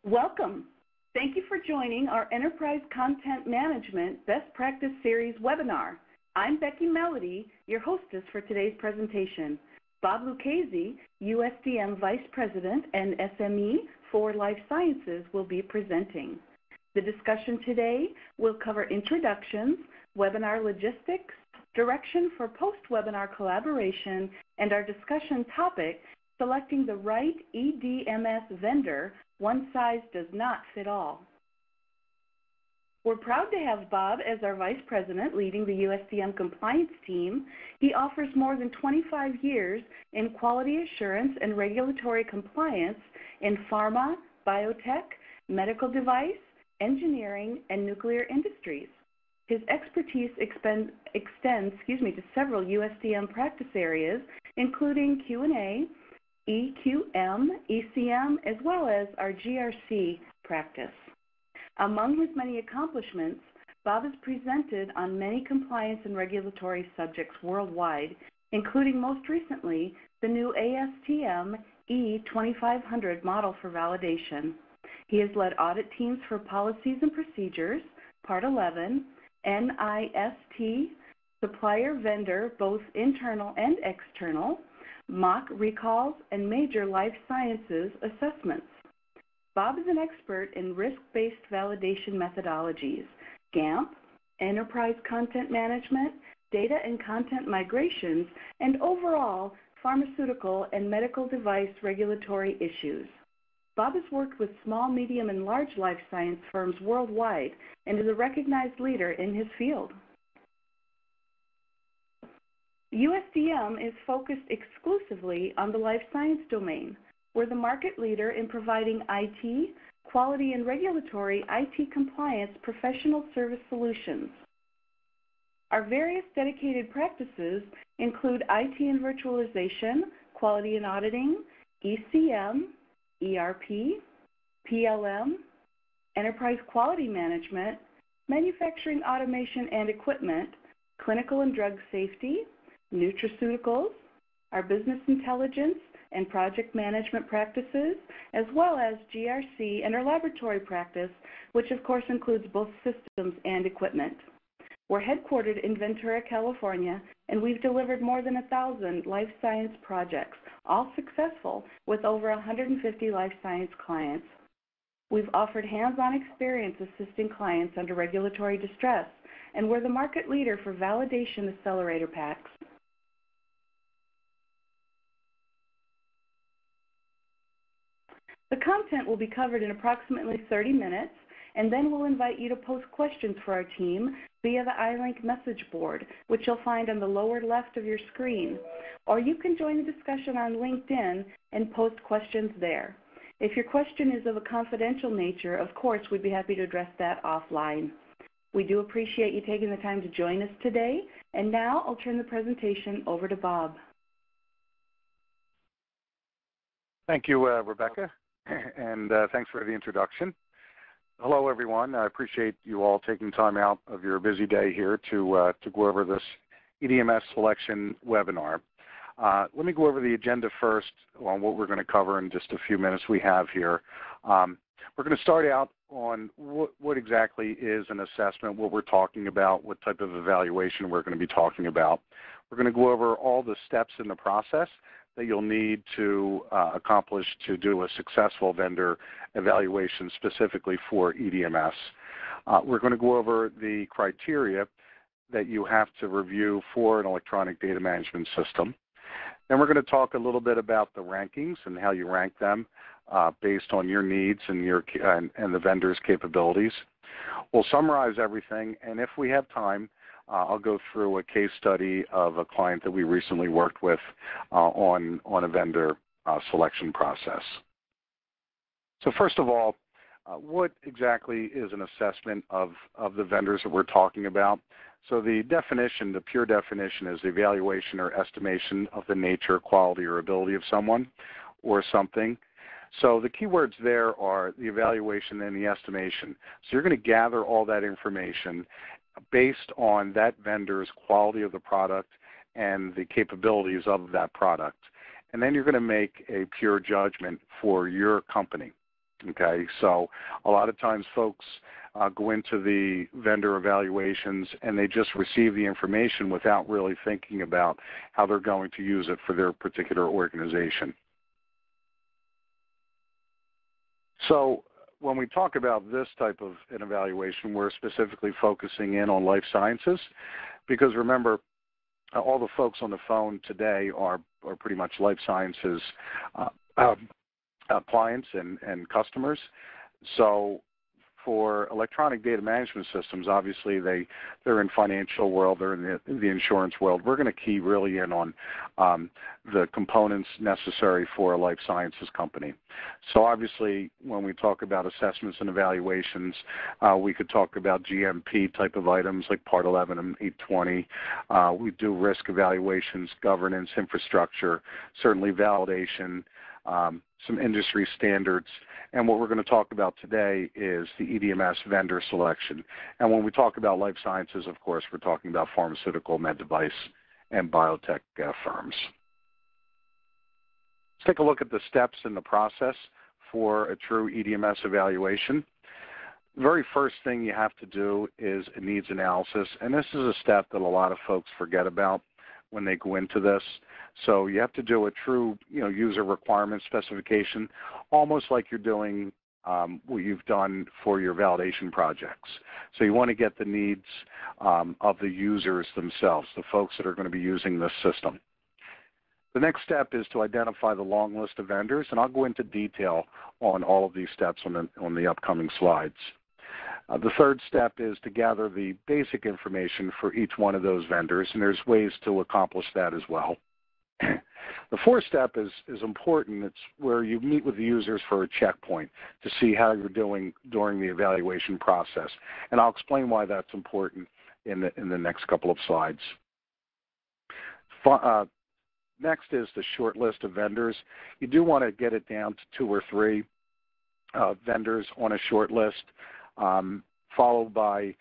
Welcome. Thank you for joining our Enterprise Content Management Best Practice Series webinar. I'm Becky Melody, your hostess for today's presentation. Bob Lucchese, USDM Vice President and SME for Life Sciences, will be presenting. The discussion today will cover introductions, webinar logistics, direction for post-webinar collaboration, and our discussion topic, selecting the right EDMS vendor. One size does not fit all. We're proud to have Bob as our Vice President leading the USDM compliance team. He offers more than 25 years in quality assurance and regulatory compliance in pharma, biotech, medical device, engineering, and nuclear industries. His expertise extends to several USDM practice areas, including Q&A, EQM, ECM, as well as our GRC practice. Among his many accomplishments, Bob has presented on many compliance and regulatory subjects worldwide, including most recently the new ASTM E2500 model for validation. He has led audit teams for policies and procedures, Part 11, NIST, supplier vendor, both internal and external, mock recalls, and major life sciences assessments. Bob is an expert in risk-based validation methodologies, GAMP, enterprise content management, data and content migrations, and overall pharmaceutical and medical device regulatory issues. Bob has worked with small, medium, and large life science firms worldwide and is a recognized leader in his field. USDM is focused exclusively on the life science domain. We're the market leader in providing IT, quality and regulatory IT compliance professional service solutions. Our various dedicated practices include IT and virtualization, quality and auditing, ECM, ERP, PLM, enterprise quality management, manufacturing automation and equipment, clinical and drug safety, nutraceuticals, our business intelligence and project management practices, as well as GRC and our laboratory practice, which of course includes both systems and equipment. We're headquartered in Ventura, California, and we've delivered more than 1,000 life science projects, all successful, with over 150 life science clients. We've offered hands-on experience assisting clients under regulatory distress, and we're the market leader for validation accelerator packs. The content will be covered in approximately 30 minutes, and then we'll invite you to post questions for our team via the iLink message board, which you'll find on the lower left of your screen. Or you can join the discussion on LinkedIn and post questions there. If your question is of a confidential nature, of course, we'd be happy to address that offline. We do appreciate you taking the time to join us today, and now I'll turn the presentation over to Bob. Thank you, Rebecca, and thanks for the introduction. Hello, everyone. I appreciate you all taking time out of your busy day here to go over this EDMS selection webinar. Let me go over the agenda first on what we're going to cover in just a few minutes we have here. We're going to start out on what exactly is an assessment, what we're talking about, what type of evaluation we're going to be talking about. We're going to go over all the steps in the process that you'll need to accomplish to do a successful vendor evaluation specifically for EDMS. We're going to go over the criteria that you have to review for an electronic data management system. Then we're going to talk a little bit about the rankings and how you rank them based on your needs and the vendor's capabilities. We'll summarize everything, and if we have time, I'll go through a case study of a client that we recently worked with on a vendor selection process. So first of all, what exactly is an assessment of the vendors that we're talking about? So the definition, the pure definition, is the evaluation or estimation of the nature, quality, or ability of someone or something. So the key words there are the evaluation and the estimation. So you're going to gather all that information based on that vendor's quality of the product and the capabilities of that product. And then you're going to make a pure judgment for your company. Okay, so a lot of times folks go into the vendor evaluations and they just receive the information without really thinking about how they're going to use it for their particular organization. So when we talk about this type of an evaluation, we're specifically focusing in on life sciences because remember, all the folks on the phone today are pretty much life sciences clients and customers. So for electronic data management systems, obviously they're in financial world, they're in the insurance world. We're going to key really in on the components necessary for a life sciences company. So obviously when we talk about assessments and evaluations, we could talk about GMP type of items like Part 11 and 820. We do risk evaluations, governance, infrastructure, certainly validation, some industry standards, and what we're going to talk about today is the EDMS vendor selection. And when we talk about life sciences, of course, we're talking about pharmaceutical, med device, and biotech firms. Let's take a look at the steps in the process for a true EDMS evaluation. The very first thing you have to do is a needs analysis, and this is a step that a lot of folks forget about when they go into this. So you have to do a true user requirement specification, almost like you're doing what you've done for your validation projects. So you want to get the needs of the users themselves, the folks that are going to be using this system. The next step is to identify the long list of vendors, and I'll go into detail on all of these steps on the upcoming slides. The third step is to gather the basic information for each one of those vendors, and there's ways to accomplish that as well. The fourth step is important. It's where you meet with the users for a checkpoint to see how you're doing during the evaluation process, and I'll explain why that's important in the next couple of slides. Next is the short list of vendors. You do want to get it down to 2 or 3 vendors on a short list, followed by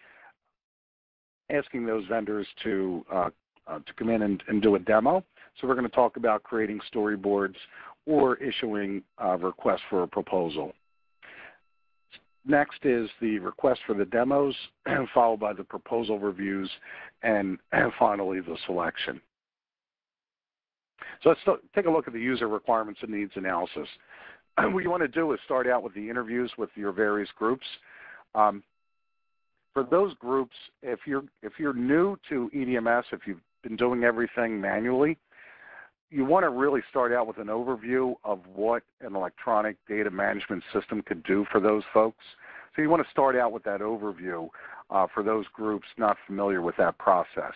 asking those vendors to come in and do a demo. So we're going to talk about creating storyboards or issuing a request for a proposal. Next is the request for the demos, followed by the proposal reviews, and finally the selection. So let's take a look at the user requirements and needs analysis. What you want to do is start out with the interviews with your various groups. For those groups, if you're new to EDMS, if you've been doing everything manually, you want to really start out with an overview of what an electronic data management system could do for those folks. So you want to start out with that overview for those groups not familiar with that process.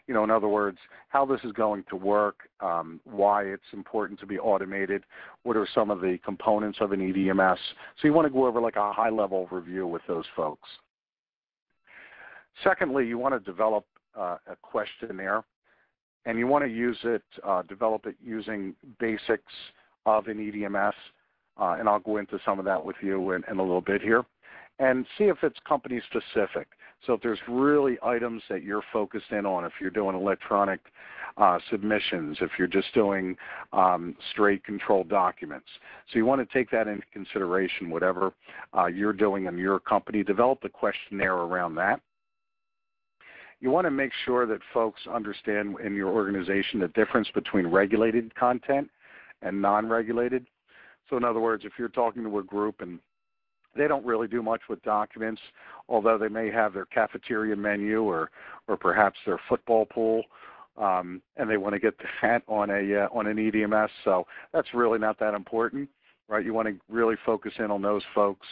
In other words, how this is going to work, why it's important to be automated, what are some of the components of an EDMS. So you want to go over like a high-level review with those folks. Secondly, you want to develop a questionnaire, and you want to use it, develop it using basics of an EDMS, and I'll go into some of that with you in a little bit here, and see if it's company specific. So if there's really items that you're focused in on, if you're doing electronic submissions, if you're just doing straight controlled documents. So you want to take that into consideration, whatever you're doing in your company, develop the questionnaire around that. You want to make sure that folks understand in your organization the difference between regulated content and non-regulated. So in other words, if you're talking to a group and they don't really do much with documents, although they may have their cafeteria menu or perhaps their football pool, and they want to get that on an EDMS. So that's really not that important, right? You want to really focus in on those folks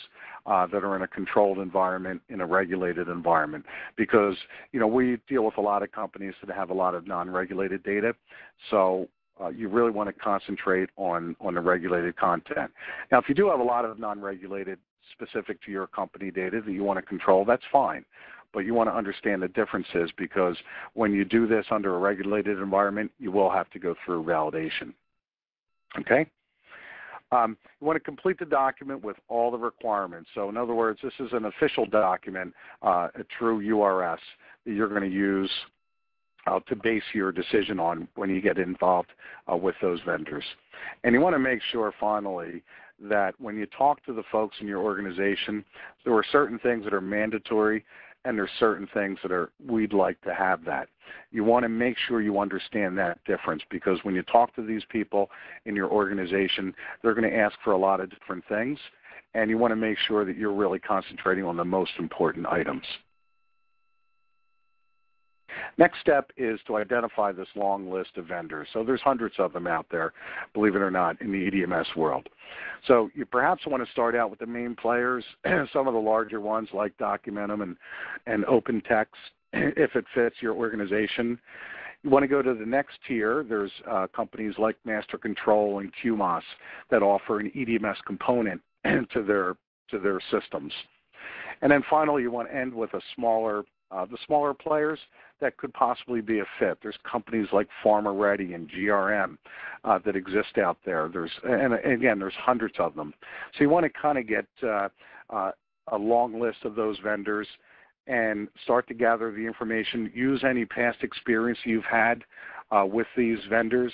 that are in a controlled environment, in a regulated environment, because we deal with a lot of companies that have a lot of non-regulated data. So you really want to concentrate on the regulated content. Now, if you do have a lot of non-regulated specific to your company data that you want to control, that's fine. But you want to understand the differences, because when you do this under a regulated environment, you will have to go through validation. Okay? You want to complete the document with all the requirements. So in other words, this is an official document, a true URS that you're going to use to base your decision on when you get involved with those vendors. And you want to make sure, finally, that when you talk to the folks in your organization, there are certain things that are mandatory and there's certain things that are, we'd like to have that. You want to make sure you understand that difference, because when you talk to these people in your organization, they're going to ask for a lot of different things, and you want to make sure that you're really concentrating on the most important items. Next step is to identify this long list of vendors. So there's hundreds of them out there, believe it or not, in the EDMS world. So you perhaps want to start out with the main players, some of the larger ones like Documentum and OpenText, if it fits your organization. You want to go to the next tier. There's companies like Master Control and QMOS that offer an EDMS component to their systems. And then finally, you want to end with the smaller players that could possibly be a fit. There's companies like PharmaReady and GRM that exist out there. And again, there's hundreds of them. So you want to kind of get a long list of those vendors and start to gather the information. Use any past experience you've had with these vendors,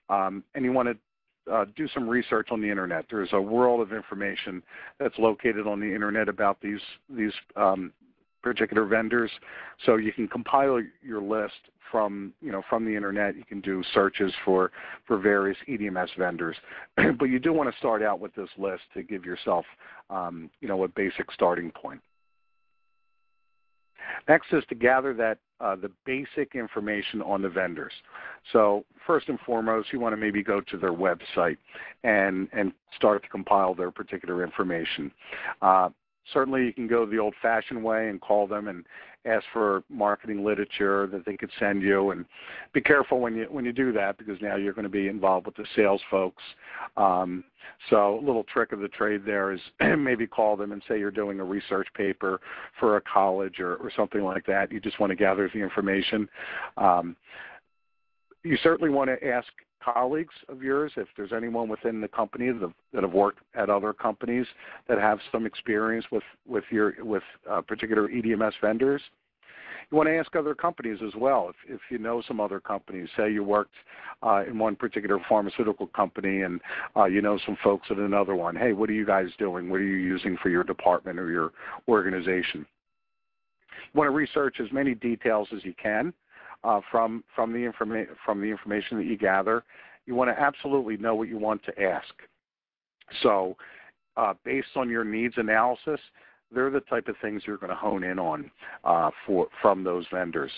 and you want to do some research on the internet. There's a world of information that's located on the internet about these particular vendors, so you can compile your list from the internet. You can do searches for various EDMS vendors, but you do want to start out with this list to give yourself a basic starting point. Next is to gather the basic information on the vendors. So first and foremost, you want to maybe go to their website and start to compile their particular information. Certainly you can go the old-fashioned way and call them and ask for marketing literature that they could send you, and be careful when you do that, because now you're going to be involved with the sales folks. So a little trick of the trade there is maybe call them and say you're doing a research paper for a college or something like that. You just want to gather the information. You certainly want to ask colleagues of yours, if there's anyone within the company that have worked at other companies that have some experience with particular EDMS vendors. You want to ask other companies as well. If you know some other companies, say you worked in one particular pharmaceutical company and you know some folks at another one. Hey, what are you guys doing? What are you using for your department or your organization? You want to research as many details as you can from the information that you gather. You want to absolutely know what you want to ask. So based on your needs analysis, they're the type of things you're going to hone in on from those vendors.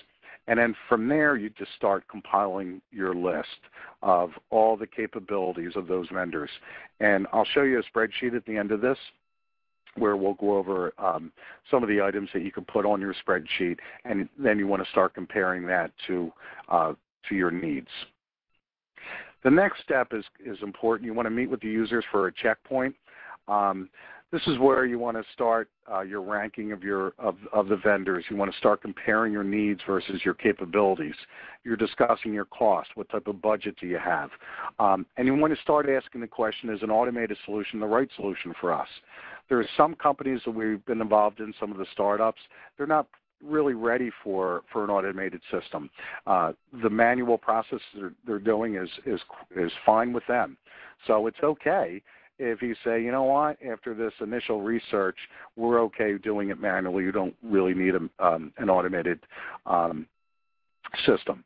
And then from there, you just start compiling your list of all the capabilities of those vendors. And I'll show you a spreadsheet at the end of this, where we'll go over some of the items that you can put on your spreadsheet, and then you want to start comparing that to your needs. The next step is important. You want to meet with the users for a checkpoint. This is where you want to start your ranking of the vendors. You want to start comparing your needs versus your capabilities. You're discussing your cost. What type of budget do you have? And you want to start asking the question, is an automated solution the right solution for us? There are some companies that we've been involved in, some of the startups, they're not really ready for an automated system. The manual process they're doing is fine with them. So it's okay if you say, you know what, after this initial research, we're okay doing it manually. You don't really need an automated system.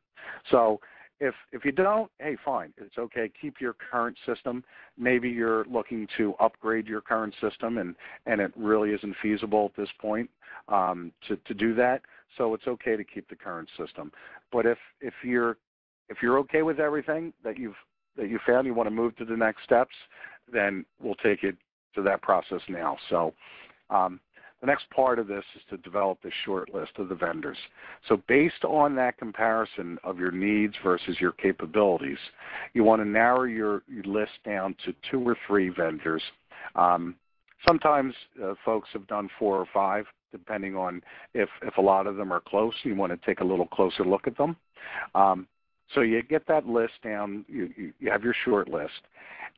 So if you don't, hey, fine, it's okay. Keep your current system. Maybe you're looking to upgrade your current system, and it really isn't feasible at this point to do that. So it's okay to keep the current system. But if you're okay with everything that you found, you want to move to the next steps, then we'll take it to that process now. So the next part of this is to develop a short list of the vendors. So based on that comparison of your needs versus your capabilities, you want to narrow your list down to 2 or 3 vendors. Sometimes folks have done 4 or 5, depending on if a lot of them are close. You want to take a little closer look at them. So you get that list down, you have your short list,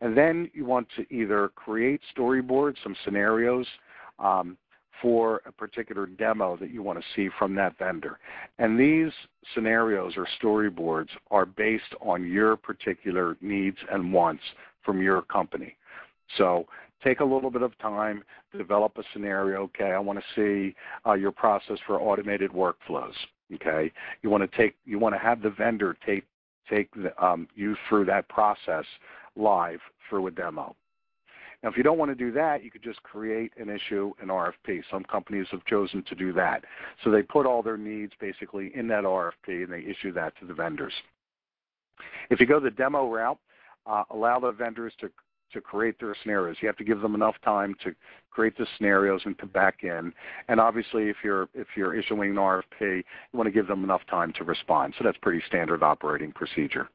and then you want to either create storyboards, some scenarios, for a particular demo that you want to see from that vendor. And these scenarios or storyboards are based on your particular needs and wants from your company. So take a little bit of time, develop a scenario. Okay, I want to see your process for automated workflows. Okay, you want to have the vendor take you through that process live through a demo. Now, if you don't want to do that, you could just create and issue an RFP. Some companies have chosen to do that. So they put all their needs basically in that RFP, and they issue that to the vendors. If you go the demo route, allow the vendors to create their scenarios. You have to give them enough time to create the scenarios and come back in. And obviously, if you're issuing an RFP, you want to give them enough time to respond. So that's pretty standard operating procedure.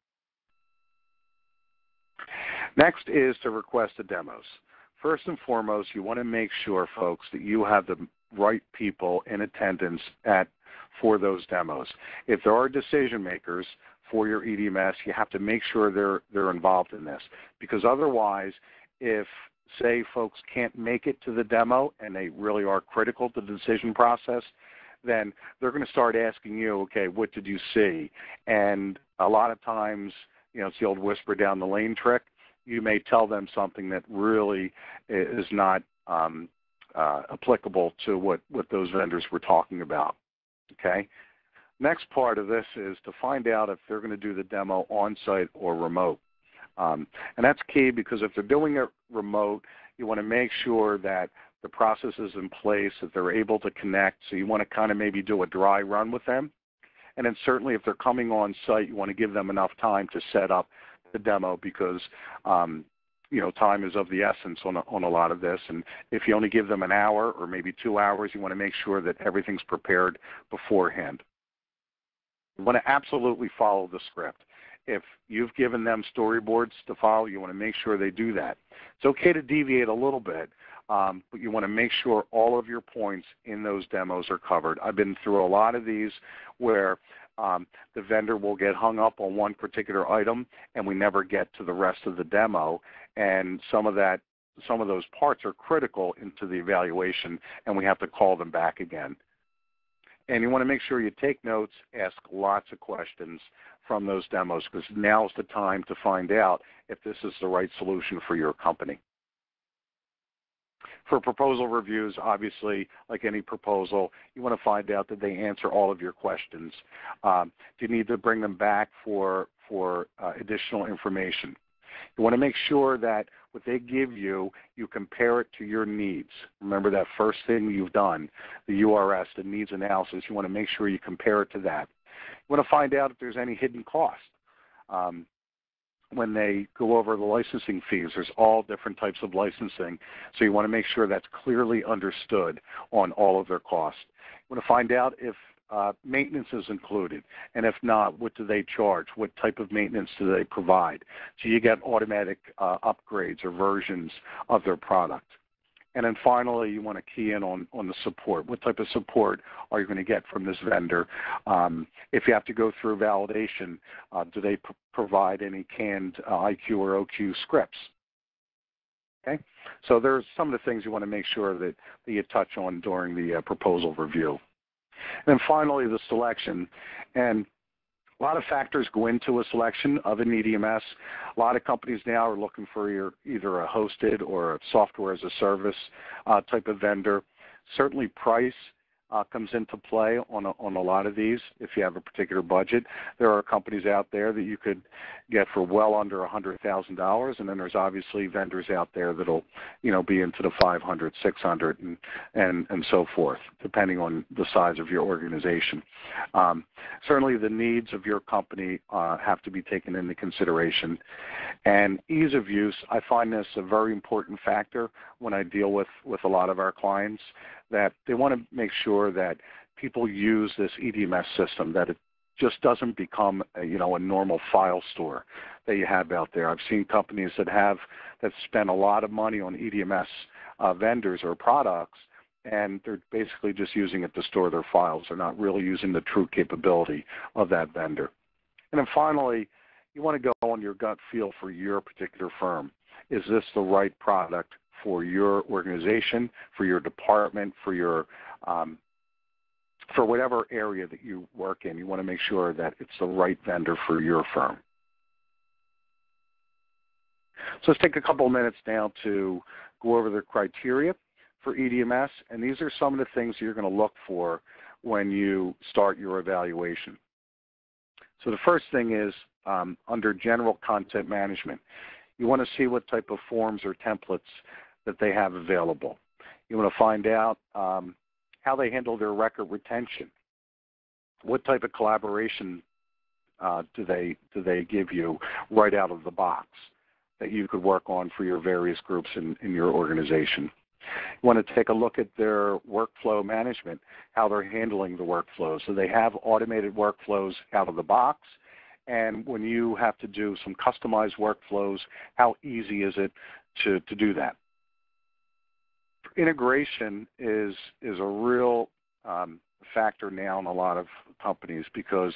Next is to request the demos. First and foremost, you want to make sure, folks, that you have the right people in attendance for those demos. If there are decision makers for your EDMS, you have to make sure they're involved in this, because otherwise, if, say, folks can't make it to the demo and they really are critical to the decision process, then they're going to start asking you, okay, what did you see? And a lot of times, it's the old whisper down the lane trick. You may tell them something that really is not applicable to what those vendors were talking about, okay? Next part of this is to find out if they're going to do the demo on-site or remote. And that's key, because if they're doing it remote, you want to make sure that the process is in place, that they're able to connect. So you want to kind of maybe do a dry run with them. And then certainly if they're coming on-site, you want to give them enough time to set up the demo, because time is of the essence on a lot of this. And if you only give them an hour or maybe 2 hours, you want to make sure that everything's prepared beforehand. You want to absolutely follow the script. If you've given them storyboards to follow, you want to make sure they do that. It's okay to deviate a little bit, but you want to make sure all of your points in those demos are covered. I've been through a lot of these where the vendor will get hung up on one particular item, and we never get to the rest of the demo. And some of those parts are critical into the evaluation, and we have to call them back again. And you want to make sure you take notes, ask lots of questions from those demos, because now is the time to find out if this is the right solution for your company. For proposal reviews, obviously, like any proposal, you want to find out that they answer all of your questions. Do you need to bring them back for additional information? You want to make sure that what they give you, you compare it to your needs. Remember that first thing you've done, the URS, the needs analysis. You want to make sure you compare it to that. You want to find out if there's any hidden cost. When they go over the licensing fees, there's all different types of licensing, so you want to make sure that's clearly understood on all of their costs. You want to find out if maintenance is included, and if not, what do they charge? What type of maintenance do they provide? So you get automatic upgrades or versions of their product. And then finally, you want to key in on the support. What type of support are you going to get from this vendor? If you have to go through validation, do they provide any canned IQ or OQ scripts? Okay, so there's some of the things you want to make sure that you touch on during the proposal review. And then finally, the selection. And a lot of factors go into a selection of an EDMS. A lot of companies now are looking for either a hosted or a software as a service type of vendor. Certainly price comes into play on a lot of these if you have a particular budget. There are companies out there that you could get for well under $100,000, and then there's obviously vendors out there that'll be into the 500, 600, and so forth, depending on the size of your organization. Certainly the needs of your company have to be taken into consideration. And ease of use, I find this a very important factor when I deal with a lot of our clients, that they want to make sure that people use this EDMS system, that it just doesn't become a normal file store that you have out there. I've seen companies that spend a lot of money on EDMS vendors or products, and they're basically just using it to store their files. They're not really using the true capability of that vendor. And then finally, you want to go on your gut feel for your particular firm. Is this the right product for your organization, for your department, for your for whatever area that you work in? You want to make sure that it's the right vendor for your firm. So let's take a couple of minutes now to go over the criteria for EDMS, and these are some of the things you're going to look for when you start your evaluation. So the first thing is under general content management. You want to see what type of forms or templates that they have available. You want to find out how they handle their record retention. What type of collaboration do they give you right out of the box that you could work on for your various groups in your organization. You want to take a look at their workflow management, how they're handling the workflows. So they have automated workflows out of the box, and when you have to do some customized workflows, how easy is it to do that? Integration is a real factor now in a lot of companies because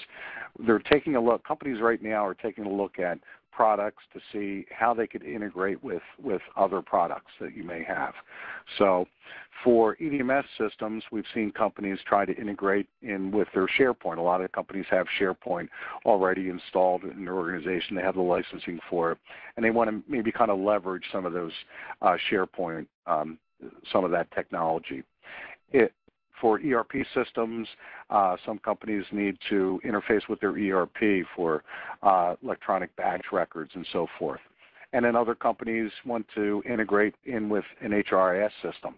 they're taking a look, companies right now are taking a look at products to see how they could integrate with other products that you may have. So for EDMS systems, we've seen companies try to integrate in with their SharePoint. A lot of companies have SharePoint already installed in their organization. They have the licensing for it, and they want to maybe kind of leverage some of those SharePoint, some of that technology. For ERP systems, some companies need to interface with their ERP for electronic batch records and so forth. And then other companies want to integrate in with an HRIS system.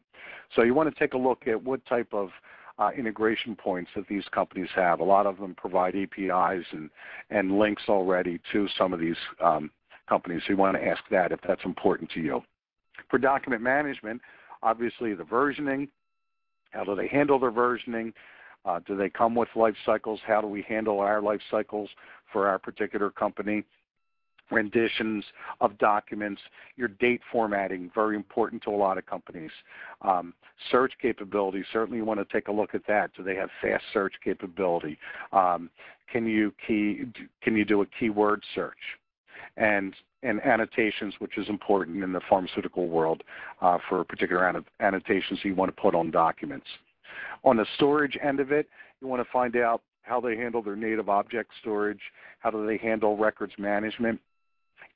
So you want to take a look at what type of integration points that these companies have. A lot of them provide APIs and links already to some of these companies. So you want to ask that if that's important to you. For document management, obviously the versioning. How do they handle their versioning? Do they come with life cycles? How do we handle our life cycles for our particular company? Renditions of documents, your date formatting, very important to a lot of companies. Search capability, certainly you want to take a look at that. Do they have fast search capability? Can you do a keyword search? And annotations, which is important in the pharmaceutical world for particular annotations you want to put on documents. On the storage end of it, you want to find out how they handle their native object storage, how do they handle records management,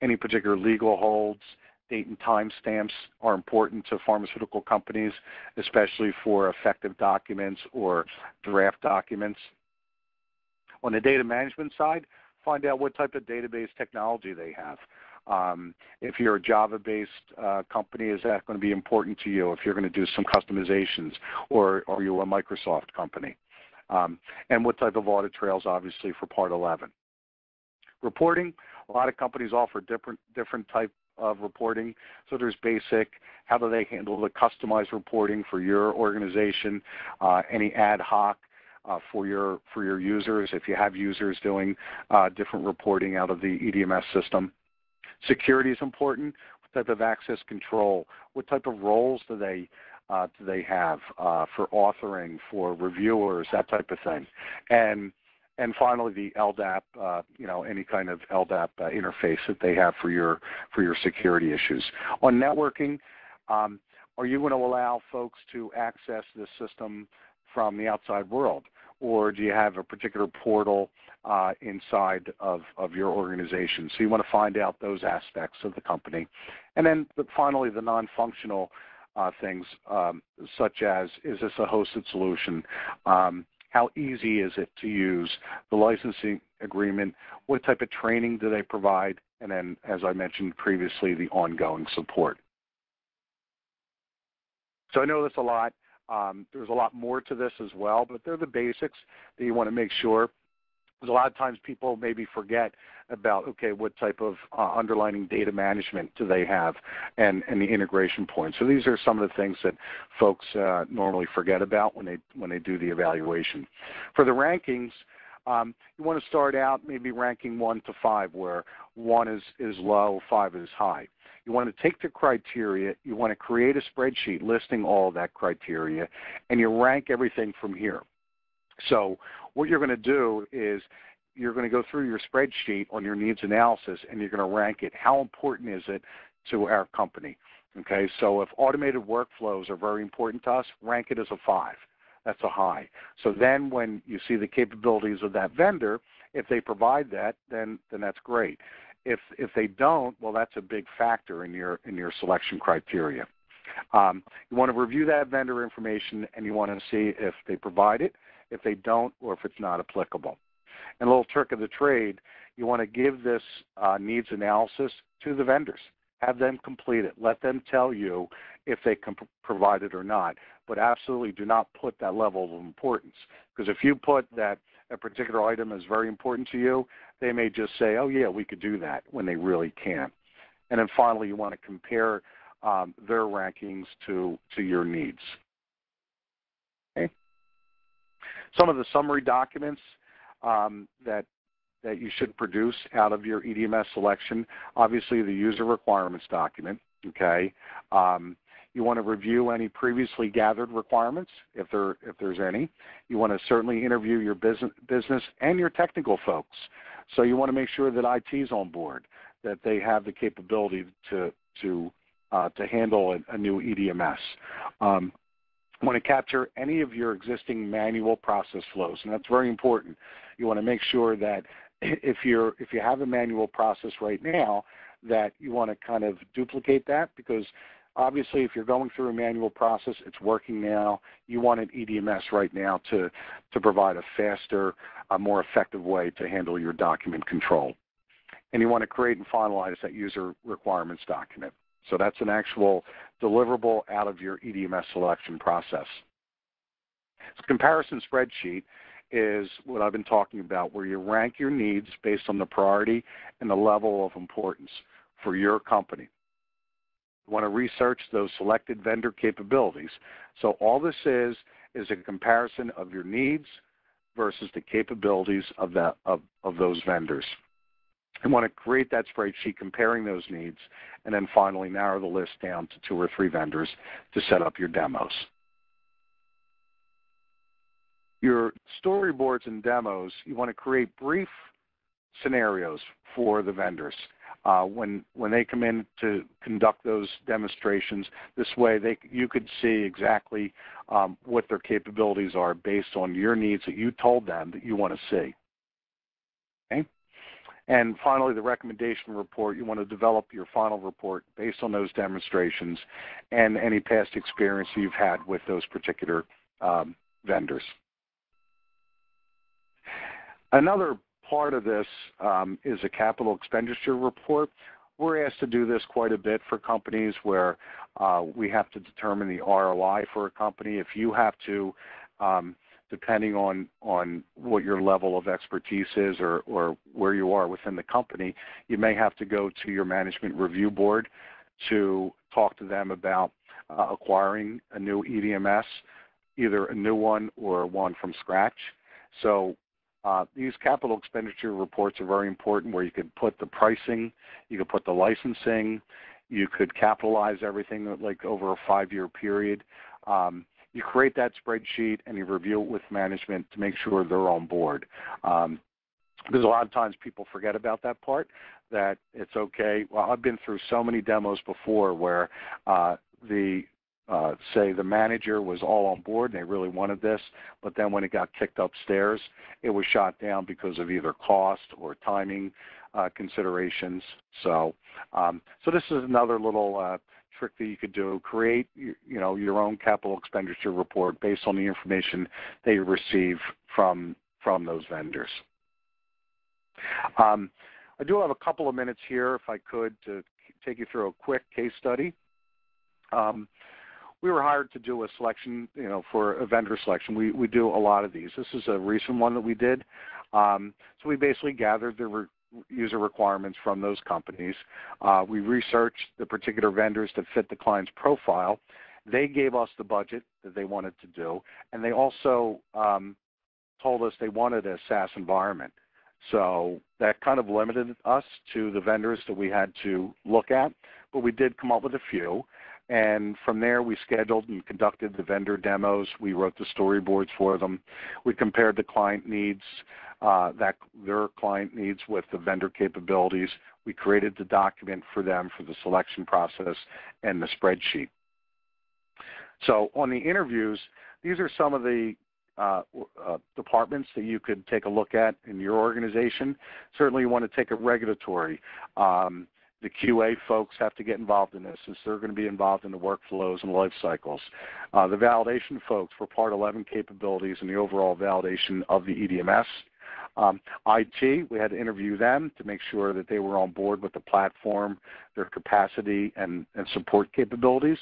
any particular legal holds, date and time stamps are important to pharmaceutical companies, especially for effective documents or draft documents. On the data management side, find out what type of database technology they have. If you're a Java-based company, is that going to be important to you if you're going to do some customizations, or are you a Microsoft company? And what type of audit trails, obviously, for Part 11. Reporting, a lot of companies offer different type of reporting. So there's basic, how do they handle the customized reporting for your organization, any ad hoc, for your users, if you have users doing different reporting out of the EDMS system. Security is important. What type of access control? What type of roles do they have for authoring, for reviewers, that type of thing? And finally, the LDAP, any kind of LDAP interface that they have for your security issues. On networking, are you going to allow folks to access this system from the outside world, or do you have a particular portal inside of your organization? So you want to find out those aspects of the company. And then finally, the non-functional things, such as, is this a hosted solution? How easy is it to use? The licensing agreement, what type of training do they provide? And then, as I mentioned previously, the ongoing support. So I know that's a lot. There's a lot more to this as well, but they're the basics that you want to make sure. Because a lot of times people maybe forget about, okay, what type of underlying data management do they have and the integration points. So these are some of the things that folks normally forget about when they do the evaluation. For the rankings, you want to start out maybe ranking 1 to 5, where 1 is low, 5 is high. You want to take the criteria, you want to create a spreadsheet listing all of that criteria, and you rank everything from here. So what you're going to do is you're going to go through your spreadsheet on your needs analysis, and you're going to rank it. How important is it to our company? Okay, so if automated workflows are very important to us, rank it as a 5. That's a high. So then when you see the capabilities of that vendor, if they provide that, then that's great. If they don't, well, that's a big factor in your selection criteria. You want to review that vendor information, and you want to see if they provide it, if they don't, or if it's not applicable. And a little trick of the trade, you want to give this needs analysis to the vendors. Have them complete it. Let them tell you if they can provide it or not. But absolutely do not put that level of importance. Because if you put that a particular item is very important to you, they may just say, oh, yeah, we could do that, when they really can't. And then finally, you want to compare their rankings to your needs. Okay. Some of the summary documents that you should produce out of your EDMS selection, obviously the user requirements document, okay? You want to review any previously gathered requirements, if there's any. You want to certainly interview your business and your technical folks. So you want to make sure that IT is on board, that they have the capability to handle a new EDMS. You want to capture any of your existing manual process flows, and that's very important. You want to make sure that if you have a manual process right now, that you want to kind of duplicate that, because obviously if you're going through a manual process, it's working now. You want an EDMS right now to provide a faster, more effective way to handle your document control. And you want to create and finalize that user requirements document. So that's an actual deliverable out of your EDMS selection process. So comparison spreadsheet is what I've been talking about, where you rank your needs based on the priority and the level of importance for your company. You want to research those selected vendor capabilities. So all this is a comparison of your needs versus the capabilities of those vendors. You want to create that spreadsheet comparing those needs, and then finally narrow the list down to 2 or 3 vendors to set up your demos. Your storyboards and demos, you want to create brief scenarios for the vendors. When they come in to conduct those demonstrations, this way you could see exactly what their capabilities are based on your needs that you told them that you want to see. Okay? And finally, the recommendation report, you want to develop your final report based on those demonstrations and any past experience you've had with those particular vendors. Another part of this is a capital expenditure report. We're asked to do this quite a bit for companies where we have to determine the ROI for a company. If you have to, depending on what your level of expertise is or where you are within the company, you may have to go to your management review board to talk to them about acquiring a new EDMS, either a new one or one from scratch. So these capital expenditure reports are very important, where you could put the pricing, you could put the licensing, you could capitalize everything like over a 5-year period. You create that spreadsheet and you review it with management to make sure they're on board. Because a lot of times people forget about that part, that it's okay. Well, I've been through so many demos before where say the manager was all on board and they really wanted this, but then when it got kicked upstairs, it was shot down because of either cost or timing considerations. So this is another little trick that you could do. Create your own capital expenditure report based on the information that you receive from those vendors. I do have a couple of minutes here, if I could, to take you through a quick case study. We were hired to do a selection, for a vendor selection. We do a lot of these. This is a recent one that we did. So we basically gathered the user requirements from those companies. We researched the particular vendors that fit the client's profile. They gave us the budget that they wanted to do, and they also told us they wanted a SaaS environment. So that kind of limited us to the vendors that we had to look at, but we did come up with a few. And from there, we scheduled and conducted the vendor demos. We wrote the storyboards for them. We compared the client needs, their client needs with the vendor capabilities. We created the document for them for the selection process and the spreadsheet. So on the interviews, these are some of the departments that you could take a look at in your organization. Certainly you want to take a regulatory. The QA folks have to get involved in this since they're going to be involved in the workflows and life cycles. The validation folks for Part 11 capabilities and the overall validation of the EDMS. IT, we had to interview them to make sure that they were on board with the platform, their capacity, and support capabilities.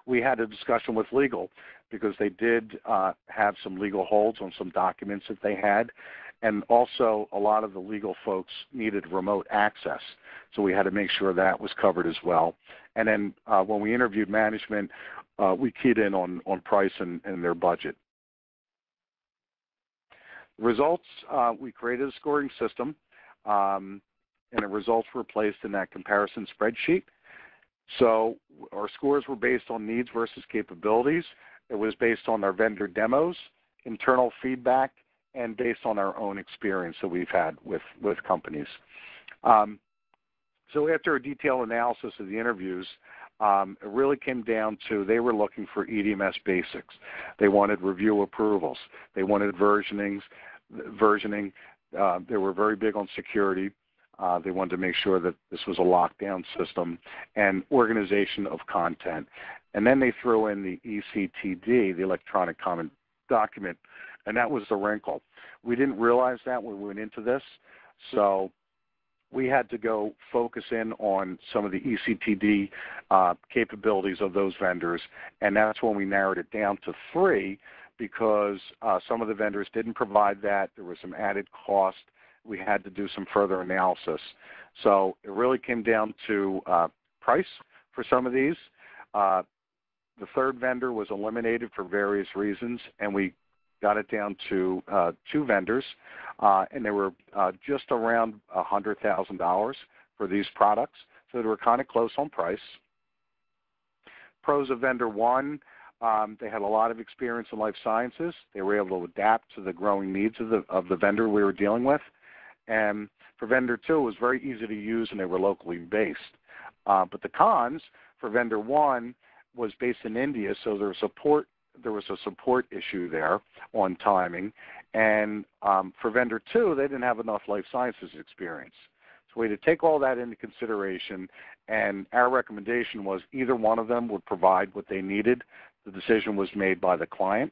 We had a discussion with legal because they did have some legal holds on some documents that they had. And also, a lot of the legal folks needed remote access, so we had to make sure that was covered as well. And then when we interviewed management, we keyed in on price and their budget. Results, we created a scoring system, and the results were placed in that comparison spreadsheet. So our scores were based on needs versus capabilities. It was based on our vendor demos, internal feedback, and based on our own experience that we've had with companies. So after a detailed analysis of the interviews, it really came down to they were looking for EDMS basics. They wanted review approvals. They wanted versioning. They were very big on security. They wanted to make sure that this was a lockdown system and organization of content. And then they threw in the ECTD, the electronic common document, and that was the wrinkle. We didn't realize that when we went into this, so we had to go focus in on some of the ECTD capabilities of those vendors, and that's when we narrowed it down to 3 because some of the vendors didn't provide that. There was some added cost. We had to do some further analysis. So it really came down to price for some of these. The third vendor was eliminated for various reasons, and we got it down to 2 vendors, and they were just around $100,000 for these products, so they were kind of close on price. Pros of vendor 1, they had a lot of experience in life sciences. They were able to adapt to the growing needs of the vendor we were dealing with. And for vendor 2, it was very easy to use, and they were locally based. But the cons for vendor 1 was based in India, so there was a support issue there on timing. And for vendor 2, they didn't have enough life sciences experience. So we had to take all that into consideration, and our recommendation was either one of them would provide what they needed. The decision was made by the client.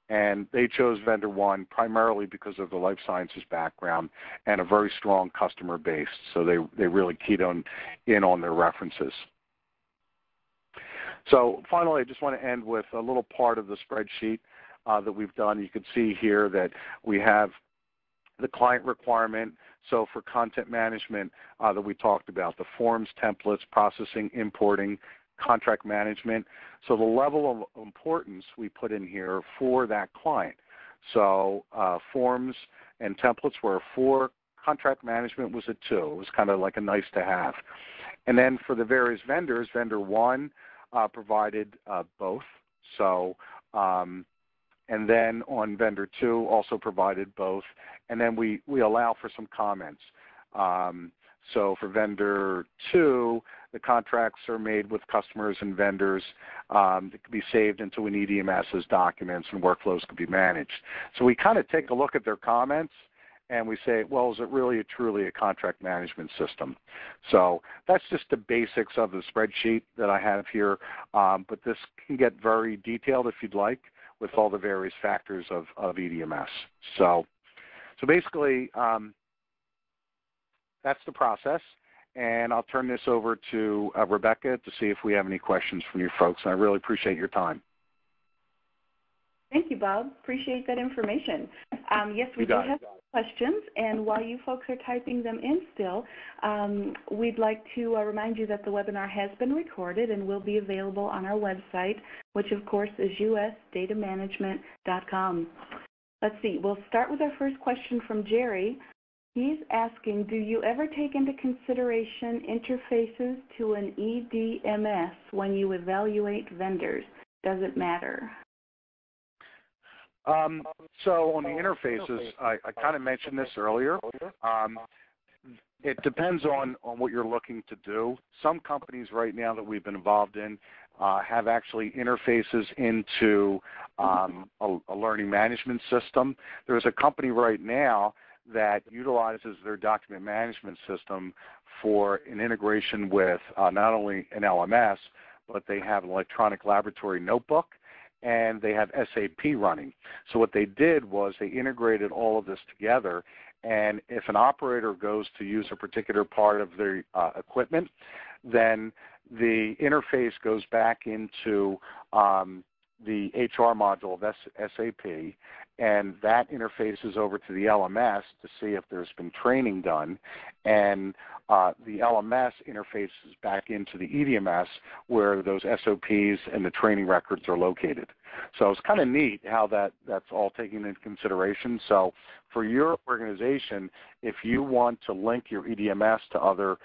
And they chose vendor 1 primarily because of the life sciences background and a very strong customer base. So they really keyed in on their references. So finally, I just want to end with a little part of the spreadsheet that we've done. You can see here that we have the client requirement. So for content management that we talked about, the forms, templates, processing, importing, contract management. So the level of importance we put in here for that client. So forms and templates were a 4, contract management was a 2. It was kind of like a nice to have. And then for the various vendors, vendor 1 provided both. So and then on vendor 2 also provided both. And then we allow for some comments. So for vendor 2, the contracts are made with customers and vendors that can be saved into an EDMS as documents, and workflows can be managed. So we kind of take a look at their comments and we say, well, is it really truly a contract management system? So that's just the basics of the spreadsheet that I have here, but this can get very detailed if you'd like with all the various factors of EDMS. So basically, that's the process, and I'll turn this over to Rebecca to see if we have any questions from you folks, and I really appreciate your time. Thank you, Bob. Appreciate that information. Yes, we do have questions, and while you folks are typing them in still, we'd like to remind you that the webinar has been recorded and will be available on our website, which of course is usdatamanagement.com. Let's see, we'll start with our first question from Jerry. He's asking, do you ever take into consideration interfaces to an EDMS when you evaluate vendors? Does it matter? So on the interfaces, I kind of mentioned this earlier. It depends on what you're looking to do. Some companies right now that we've been involved in have actually interfaces into a learning management system. There's a company right now that utilizes their document management system for an integration with not only an LMS, but they have an electronic laboratory notebook, and they have SAP running. So what they did was they integrated all of this together, and if an operator goes to use a particular part of their equipment, then the interface goes back into the HR module of SAP, and that interfaces over to the LMS to see if there's been training done, and the LMS interfaces back into the EDMS where those SOPs and the training records are located. So it's kind of neat how that's all taken into consideration. So for your organization, if you want to link your EDMS to other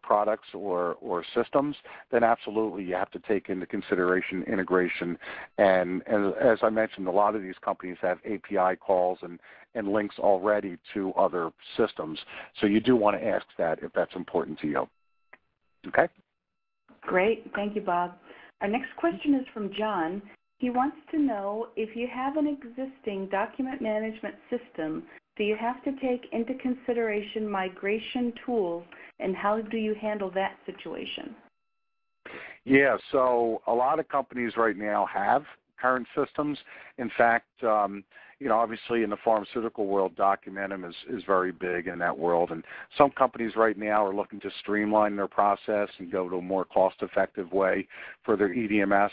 products or systems, then absolutely you have to take into consideration integration. And as I mentioned, a lot of these companies have API calls and links already to other systems. So you do want to ask that if that's important to you. Okay? Great. Thank you, Bob. Our next question is from John. He wants to know, if you have an existing document management system, do you have to take into consideration migration tools, and how do you handle that situation? Yeah, so a lot of companies right now have current systems. In fact, obviously in the pharmaceutical world, Documentum is very big in that world, and some companies right now are looking to streamline their process and go to a more cost-effective way for their EDMS.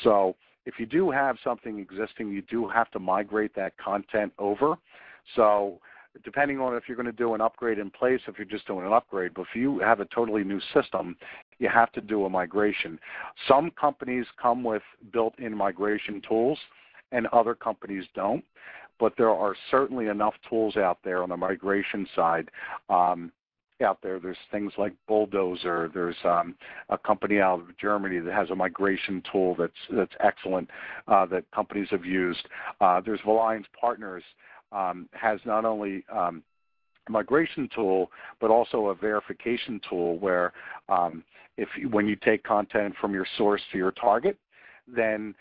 So if you do have something existing, you do have to migrate that content over. So depending on if you're going to do an upgrade in place, if you're just doing an upgrade, but if you have a totally new system, you have to do a migration. Some companies come with built-in migration tools, and other companies don't, but there are certainly enough tools out there on the migration side. There's things like Bulldozer. There's a company out of Germany that has a migration tool that's excellent that companies have used. There's Valiance Partners has not only a migration tool but also a verification tool where when you take content from your source to your target, then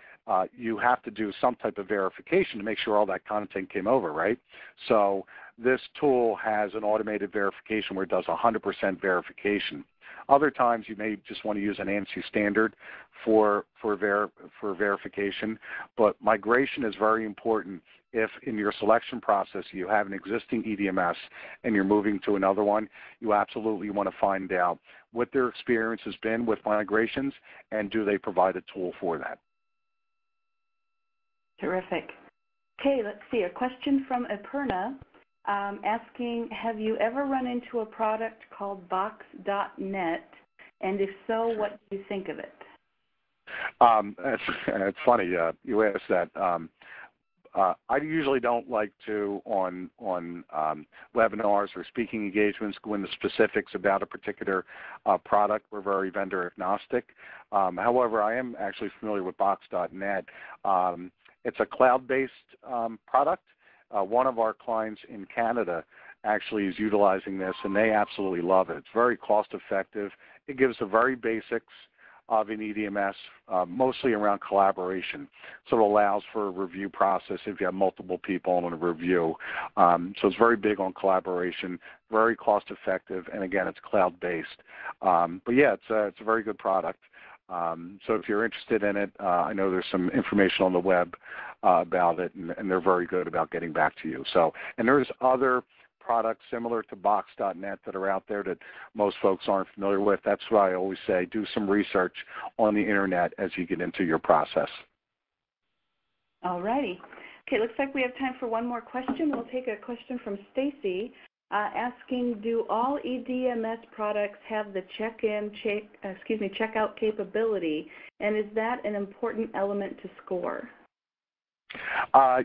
you have to do some type of verification to make sure all that content came over, right? So this tool has an automated verification where it does 100% verification. Other times you may just want to use an ANSI standard for verification, but migration is very important. If in your selection process you have an existing EDMS and you're moving to another one, you absolutely want to find out what their experience has been with migrations and do they provide a tool for that. Terrific. Okay, let's see. A question from Eperna asking, have you ever run into a product called Box.net? And if so, what do you think of it? It's funny you asked that. I usually don't like to, on webinars or speaking engagements, go into specifics about a particular product. We're very vendor agnostic. However, I am actually familiar with Box.net. It's a cloud-based product. One of our clients in Canada actually is utilizing this, and they absolutely love it. It's very cost-effective. It gives the very basics of an EDMS, mostly around collaboration. So it allows for a review process if you have multiple people on a review. So it's very big on collaboration, very cost-effective, and again, it's cloud-based. But yeah, it's a very good product. So if you're interested in it, I know there's some information on the web about it, and they're very good about getting back to you. So, and there's other products similar to Box.net that are out there that most folks aren't familiar with. That's why I always say do some research on the Internet as you get into your process. All righty. Okay, looks like we have time for one more question. We'll take a question from Stacy asking, do all EDMS products have the checkout capability, and is that an important element to score?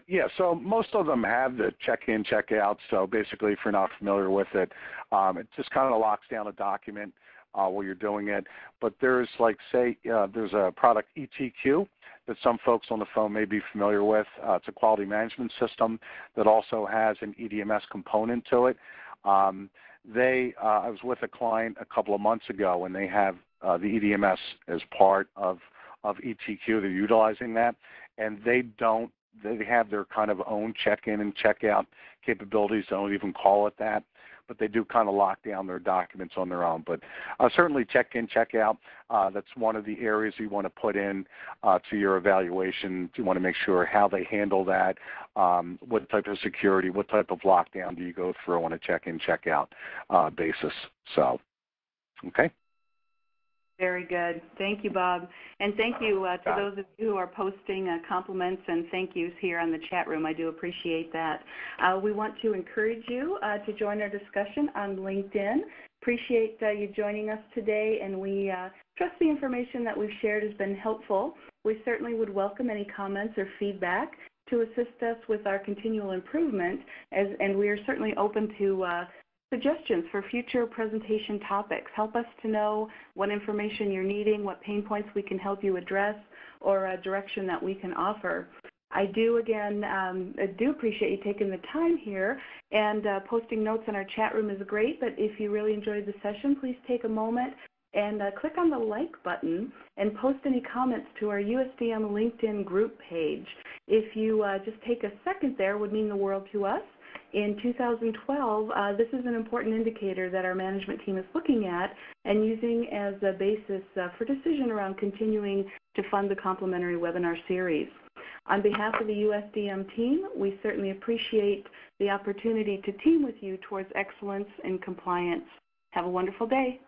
Yeah, so most of them have the check-in, check-out. So basically, if you're not familiar with it, it just kind of locks down a document while you're doing it. But there's there's a product ETQ that some folks on the phone may be familiar with. It's a quality management system that also has an EDMS component to it. I was with a client a couple of months ago, and they have the EDMS as part of of ETQ. They're utilizing that, and they have their kind of own check-in and check-out capabilities. They don't even call it that, but they do kind of lock down their documents on their own. But certainly check-in, check-out, that's one of the areas you want to put in to your evaluation. You want to make sure how they handle that, what type of security, what type of lockdown do you go through on a check-in, check-out basis. So, okay. Very good. Thank you, Bob. And thank you to those of you who are posting compliments and thank yous here on the chat room. I do appreciate that. We want to encourage you to join our discussion on LinkedIn. Appreciate you joining us today, and we trust the information that we've shared has been helpful. We certainly would welcome any comments or feedback to assist us with our continual improvement, and we are certainly open to suggestions for future presentation topics. Help us to know what information you're needing, what pain points we can help you address, or a direction that we can offer. I do appreciate you taking the time here, and posting notes in our chat room is great, but if you really enjoyed the session, please take a moment and click on the like button and post any comments to our USDM LinkedIn group page. If you just take a second there, would mean the world to us. In 2012, this is an important indicator that our management team is looking at and using as a basis for decision around continuing to fund the complimentary webinar series. On behalf of the USDM team, we certainly appreciate the opportunity to team with you towards excellence and compliance. Have a wonderful day.